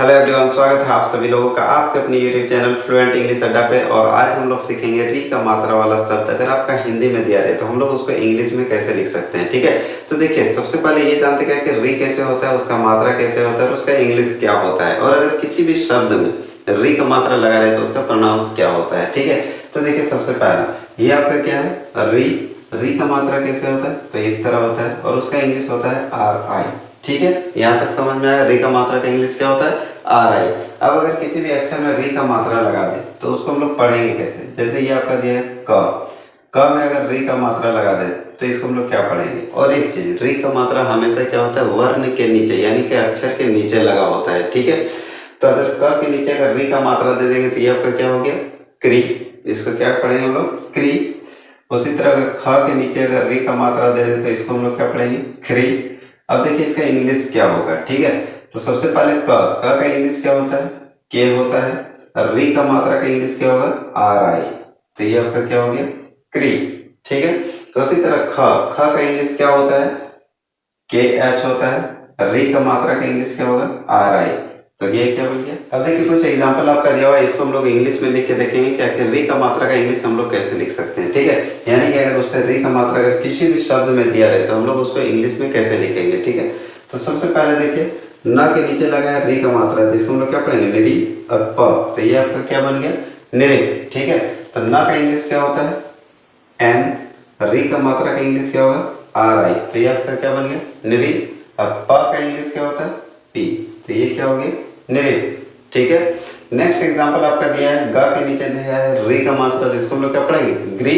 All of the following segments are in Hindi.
हेलो एवरीवन, स्वागत है आप सभी लोगों का आपके अपने यूट्यूब चैनल फ्लुएंट इंग्लिश अड्डा पे। और आज हम लोग सीखेंगे री का मात्रा वाला शब्द अगर आपका हिंदी में दिया रहे तो हम लोग उसको इंग्लिश में कैसे लिख सकते हैं। ठीक है, तो देखिए सबसे पहले ये जानते हैं कि री कैसे होता है, उसका मात्रा कैसे होता है और उसका इंग्लिश क्या होता है, और अगर किसी भी शब्द में री का मात्रा लगा रहे तो उसका प्रोनाउंस क्या होता है। ठीक है, तो देखिए सबसे पहला ये आपका क्या है, री। री का मात्रा कैसे होता है, तो इस तरह होता है और उसका इंग्लिश होता है आर आई। ठीक है, यहाँ तक समझ में आया। री का मात्रा का इंग्लिश क्या होता है, आर आई। अब अगर किसी भी अक्षर में री का मात्रा लगा दे तो उसको हम लोग पढ़ेंगे कैसे। जैसे ये आपका दिया है क में अगर री का मात्रा लगा दे तो इसको हम लोग क्या पढ़ेंगे। और एक चीज, री का मात्रा हमेशा क्या होता है, वर्ण के नीचे यानी कि अक्षर के नीचे लगा होता है। ठीक है, तो अगर क के नीचे अगर री का मात्रा दे देंगे तो ये आपका क्या हो गया, क्री। इसको क्या पढ़ेंगे हम लोग, क्री। उसी तरह अगर ख के नीचे अगर री का मात्रा दे दें तो इसको हम लोग क्या पढ़ेंगे, ख्री। अब देखिए इसका इंग्लिश क्या होगा। ठीक है, तो सबसे पहले क का इंग्लिश क्या होता है, के होता है। और री का मात्रा का इंग्लिश क्या होगा, आर आई। तो ये आपका क्या हो गया, क्री। ठीक है, तो उसी तरह ख का इंग्लिश क्या होता है, के एच होता है। री का मात्रा का इंग्लिश क्या होगा, आर आई। तो ये क्या बन गया। अब देखिए कुछ एग्जांपल आपका दिया हुआ है, इसको हम लोग इंग्लिश में लिख के देखेंगे कि आखिर री का मात्रा का इंग्लिश हम लोग कैसे लिख सकते हैं। ठीक है, यानी कि अगर उससे री का मात्रा अगर किसी भी शब्द में दिया रहे तो हम लोग उसको इंग्लिश में कैसे लिखेंगे। ठीक है, तो सबसे पहले देखिए न के नीचे लगा है री का मात्रा, तो इसको हम लोग क्या पढ़ेंगे, निरी और प। तो ये आपका क्या बन गया, निरे। ठीक है, तो न का इंग्लिश क्या होता है, एन। री का मात्रा का इंग्लिश क्या होगा, आर आई। तो ये आपका क्या बन गया, निरी। अब प का इंग्लिश क्या होता है, पी। तो ये क्या हो गया, निरे। ठीक है, नेक्स्ट एग्जांपल आपका दिया है ग के नीचे दिया है री का मात्रा, तो इसको हम लोग क्या पढ़ेंगे, ग्री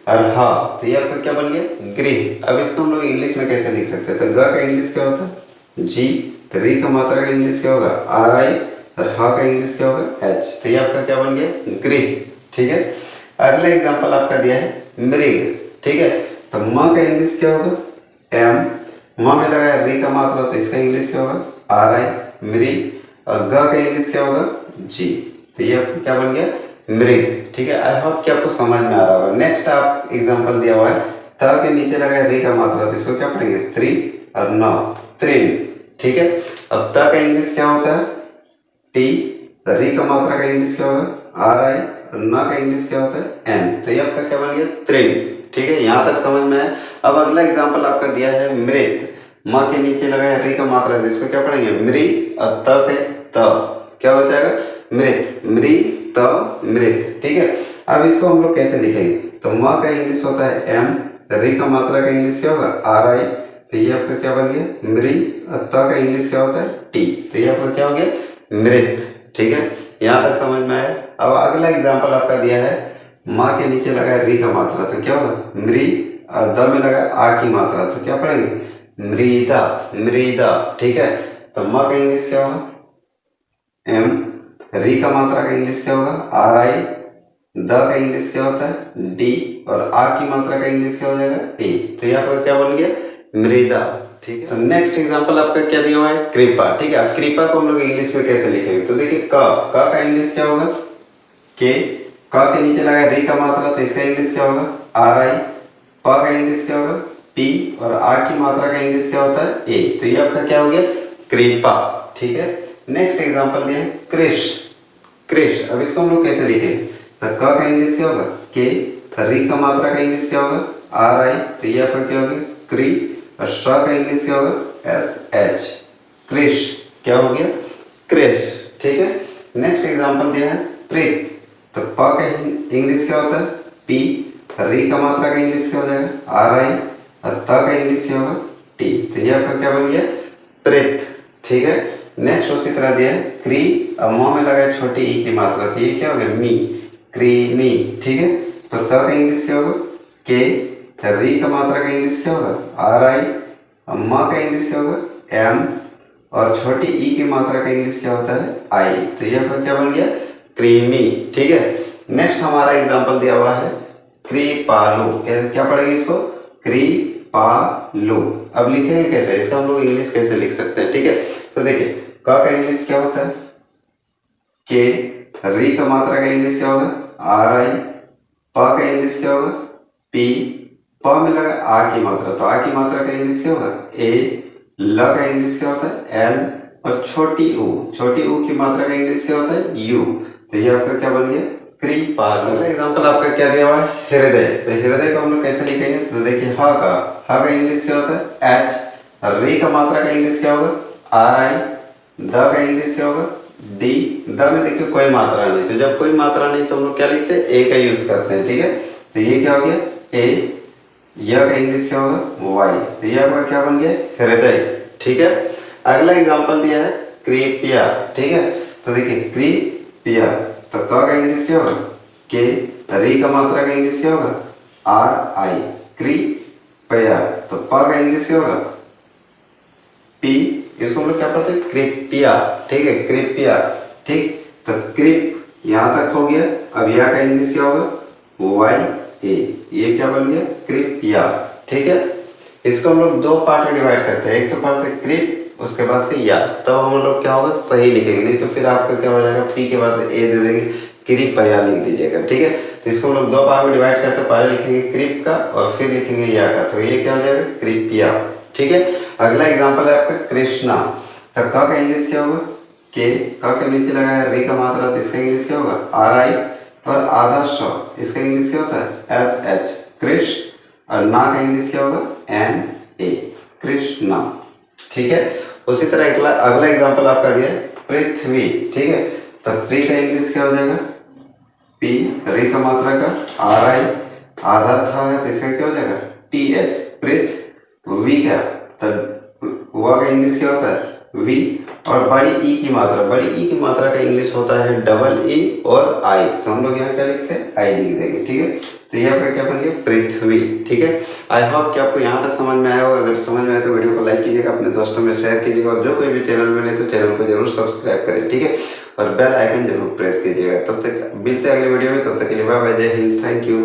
और हा। तो ये आपका क्या बन गया, ग्री। अब इसको हम लोग इंग्लिश में कैसे लिख सकते हैं, तो ग का इंग्लिश क्या होता है, जी। री का मात्रा का इंग्लिश क्या होगा, आर आई। और हा का इंग्लिश क्या होगा, एच। तो ये आपका क्या बन गया, ग्री। ठीक है, अगला एग्जांपल आपका दिया है मृग। ठीक है, तो म का इंग्लिश क्या होगा, एम। म में लगा है री का मात्रा, तो इसका इंग्लिश क्या होगा, आर आई, मृग। और ग का इंग्लिश क्या होगा, जी। तो ये आपको क्या बन गया, मृग। ठीक है, आई होप कि आपको समझ में आ रहा होगा। नेक्स्ट आप एग्जांपल दिया हुआ है त के नीचे लगा है री का मात्रा, तो इसको क्या पढ़ेंगे, थ्री और न, त्रिन। ठीक है, अब त का इंग्लिश क्या होता है, टी। री का मात्रा का इंग्लिश क्या होगा, आर आई। और न का इंग्लिश क्या होता है, एन। तो ये आपका क्या बन गया, त्रिन। ठीक है, यहाँ तक समझ में है। अब अगला एग्जांपल आपका दिया है मृत। म के नीचे लगा है री का मात्रा, तो इसको क्या पढ़ेंगे, मृ। और त के त क्या हो जाएगा, मृत। मृ त मृत। ठीक है, अब इसको हम लोग कैसे लिखेंगे, तो म का इंग्लिश होता है एम। री का मात्रा का इंग्लिश क्या होगा, आर आई। तो ये आपका क्या बन गया, मृ। और त का इंग्लिश क्या होता है, टी। तो ये आपका क्या हो गया, मृत। ठीक है, यहाँ तक समझ में आया। अब अगला एग्जांपल आपका दिया है माँ के नीचे लगा है री का मात्रा, तो क्या होगा, मृ। और द में लगा आ की मात्रा, तो क्या पढ़ेंगे, मृदा, मृदा। ठीक है, तो माँ का इंग्लिश क्या होगा, एम। री का मात्रा का इंग्लिश क्या होगा, आर आई। द का इंग्लिश क्या होता है, डी। और आ की मात्रा का इंग्लिश क्या हो जाएगा, ए। तो यहाँ पर क्या बन गया, मृदा। ठीक है, तो नेक्स्ट एग्जांपल आपका क्या दिया हुआ है, कृपा। ठीक है, अब कृपा को हम लोग इंग्लिश में कैसे लिखेंगे, तो देखिए क का इंग्लिश क्या होगा, के। के नीचे लगा री का मात्रा, तो इसका इंग्लिश क्या होगा, आर आई। प का इंग्लिश क्या होगा, पी। और आ की मात्रा का इंग्लिश क्या होता है, ए। तो ये आपका क्या हो गया, कृपा। ठीक है, नेक्स्ट एग्जांपल दिया है कृष। कृष, अब इसको हम लोग कैसे लिखेंगे, तो क का इंग्लिश क्या होगा, के। री का मात्रा का इंग्लिश क्या होगा, आर आई। तो ये आपका क्या हो गया, क्री। और श का इंग्लिश क्या होगा, एस एच। कृष क्या हो गया, कृष। ठीक है, नेक्स्ट एग्जांपल दिया है प्रीत। तो प का इंग्लिश क्या होता है, पी। री का मात्रा का इंग्लिश क्या हो जाएगा, आर आई। और त का इंग्लिश क्या होगा, टी। तो ये आपका क्या बन गया, प्रेत। ठीक है, नेक्स्ट उसी तरह दिया है क्री। और म में लगा है छोटी ई की मात्रा, तो ये क्या हो गया, मी, क्रीमी। ठीक है, तो त का इंग्लिश क्या होगा, के। री का मात्रा का इंग्लिश क्या होगा, आर आई। और म का इंग्लिश क्या होगा, एम। और छोटी ई की मात्रा का इंग्लिश क्या होता है, आई। तो ये आपका क्या बन गया, क्रीमी। ठीक है, नेक्स्ट हमारा एग्जांपल दिया हुआ है कृपालु। क्या पढ़ेंगे इसको, कृपालु। अब लिखेंगे कैसे, इसका हम लोग इंग्लिश कैसे लिख सकते हैं। ठीक है, तो देखिए क का इंग्लिश क्या होता है, के। री का मात्रा का इंग्लिश क्या होगा, आर आई। प का इंग्लिश क्या होगा, पी। प में लगा आ की मात्रा, तो आ की मात्रा का इंग्लिश क्या होगा, ए। ल का इंग्लिश क्या होता है, एल। और छोटी ऊ की मात्रा का इंग्लिश क्या होता है? यू। तो ये आपका क्या बन गया? कृपालु। अगला एग्जांपल आपका क्या दिया हुआ है? हृदय। तो हृदय को हम लोग कैसे लिखेंगे? तो देखिए ह का इंग्लिश क्या होता है? एच। री का मात्रा का इंग्लिश क्या होगा? Are I. द का इंग्लिश क्या होगा? डी। द में देखिए कोई मात्रा नहीं, तो जब कोई मात्रा नहीं तो हम लोग क्या लिखते हैं? ए का यूज करते हैं, ठीक है। तो ये क्या हो गया? ए। यह का इंग्लिश क्या होगा? वाई। तो ये आपका क्या बन गया? हृदय, ठीक है। अगला एग्जांपल दिया है कृपया, ठीक है। तो देखिए कृपया, तो क का इंग्लिश क्या होगा? के। री का मात्रा का इंग्लिश क्या होगा? आर आई। कृपया। तो प का इंग्लिश क्या होगा? पी। इसको हम लोग क्या पढ़ते हैं? कृपया, ठीक है, कृपया, ठीक। तो कृप यहां तक हो गया। अब यह का इंग्लिश क्या होगा? वाई ए। ये क्या बन गया? कृपया, ठीक है। इसको हम लोग दो पार्ट में डिवाइड करते हैं, एक तो पढ़ते हैं कृप, उसके बाद से या, तो हम लोग क्या होगा? सही लिखेंगे, नहीं तो फिर आपका क्या हो जाएगा? पी के बाद से ए दे देंगे, कृपया लिख दीजिएगा, ठीक है। तो इसको हम लोग दो भाग में डिवाइड करते हैं, पहले लिखेंगे कृप का और फिर लिखेंगे या का, तो ये क्या हो जाएगा? कृपया, ठीक है। अगला एग्जाम्पल है आपका कृष्णा। तो क का इंग्लिश क्या होगा? के। क के नीचे लगा है री का मात्रा, तो इसका इंग्लिश क्या होगा? आर आई। और आधा श, इसका इंग्लिश क्या होता है? S H, Krishna. और ना का इंग्लिश क्या होगा? एन ए, कृष्णा, ठीक है। उसी तरह अगला एग्जांपल आपका दिया है पृथ्वी, ठीक है। तो पृ का इंग्लिश क्या हो जाएगा? पी। री का मात्रा का आर आई, आधा था है तो इसका क्या हो जाएगा? टी एच, पृथ्वी का। तो व का इंग्लिश क्या होता है? वी। और बड़ी ई की मात्रा का इंग्लिश होता है डबल ई और आई, तो हम लोग यहाँ क्या लिखते हैं? आई लिख देंगे, ठीक है। तो ये आपका क्या बन गया? पृथ्वी, ठीक है। आई होप कि आपको यहाँ तक समझ में आया होगा। अगर समझ में आए तो वीडियो को लाइक कीजिएगा, अपने दोस्तों में शेयर कीजिएगा, और जो कोई भी चैनल में नहीं तो चैनल को जरूर सब्सक्राइब करें, ठीक है। और बेल आइकन जरूर प्रेस कीजिएगा। तब तक मिलते हैं अगले वीडियो में, तब तक के लिए बाय बाय, जय हिंद, थैंक यू।